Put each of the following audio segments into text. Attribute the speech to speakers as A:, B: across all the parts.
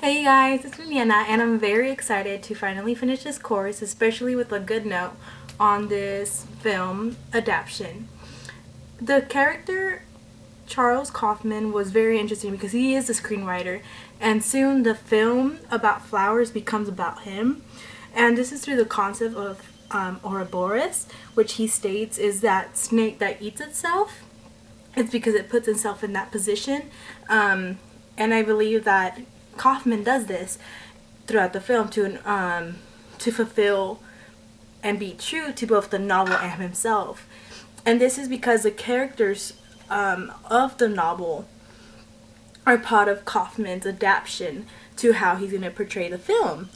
A: Hey guys, it's Viviana and I'm very excited to finally finish this course, especially with a good note on this film, Adaption. The character Charles Kaufman was very interesting because he is the screenwriter, and soon the film about flowers becomes about him. And this is through the concept of Ouroboros, which he states is that snake that eats itself. It's because it puts itself in that position. And I believe that Kaufman does this throughout the film to fulfill and be true to both the novel and himself. And this is because the characters of the novel are part of Kaufman's adaptation to how he's going to portray the film.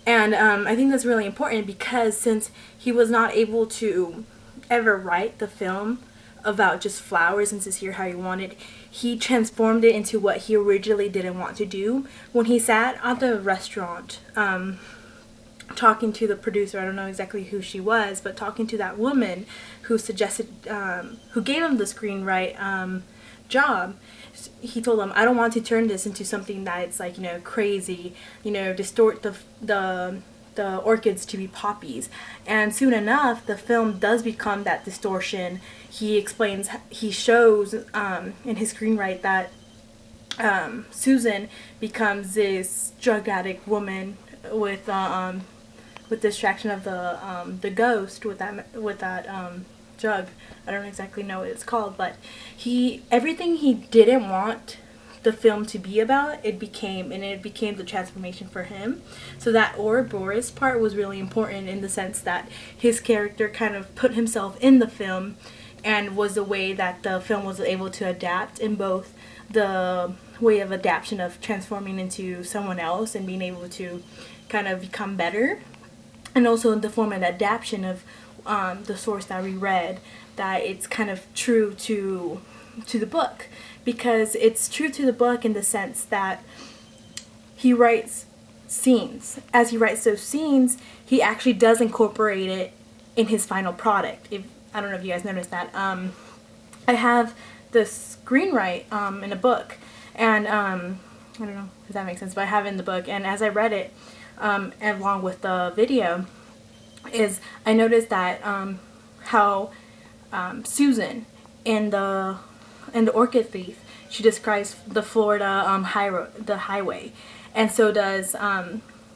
A: And I think that's really important because since he was not able to ever write the film about just flowers and to hear how he wanted, he transformed it into what he originally didn't want to do. When he sat at the restaurant talking to the producer, I don't know exactly who she was, but talking to that woman who suggested, who gave him the screenwrite job, he told him, I don't want to turn this into something that's like, crazy, distort the orchids to be poppies. And soon enough, the film does become that distortion. He explains, he shows in his screenwrite that Susan becomes this drug addict woman with distraction of the ghost with that drug. I don't exactly know what it's called, but everything he didn't want the film to be about, it became the transformation for him. So that Ouroboros part was really important in the sense that his character kind of put himself in the film and was the way that the film was able to adapt in both the way of adaptation of transforming into someone else and being able to kind of become better, and also in the form of adaptation of the source that we read, that it's kind of true to the book, because it's true to the book in the sense that he writes scenes. As he writes those scenes, he actually does incorporate it in his final product. I don't know if you guys noticed that. I have the screenwrite in a book, and I don't know if that makes sense, but I have it in the book, and as I read it along with the video, I noticed that how Susan in the Orchid Thief, she describes the Florida highway, and so does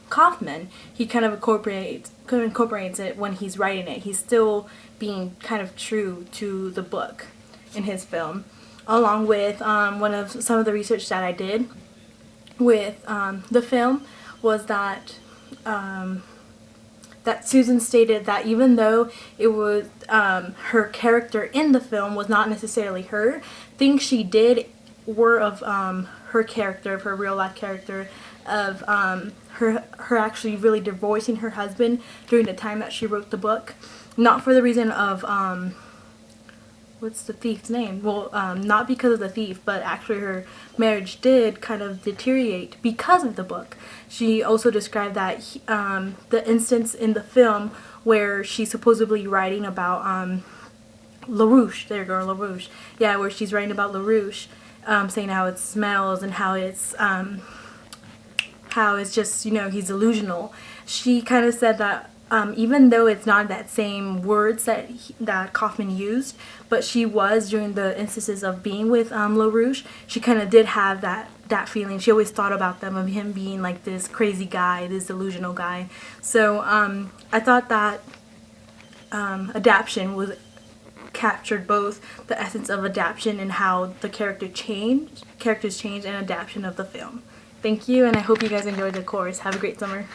A: Kaufman. He kind of incorporates it when he's writing it. He's still being kind of true to the book in his film, along with some of the research that I did with the film was that that Susan stated that even though it was her character in the film was not necessarily her, things she did were of her character, of her real life character, of her actually really divorcing her husband during the time that she wrote the book, not for the reason of what's the thief's name? Well, not because of the thief, but actually her marriage did kind of deteriorate because of the book. She also described that the instance in the film where she's supposedly writing about LaRouche, there you go, LaRouche, yeah, where she's writing about LaRouche, saying how it smells and how it's just, he's delusional. She kind of said that even though it's not that same words that Kaufman used, but she was, during the instances of being with LaRouche, she kind of did have that feeling. She always thought about them, of him being like this crazy guy, this delusional guy. So I thought that Adaption captured both the essence of adaptation and how the characters change, and adaptation of the film. Thank you, and I hope you guys enjoyed the course. Have a great summer.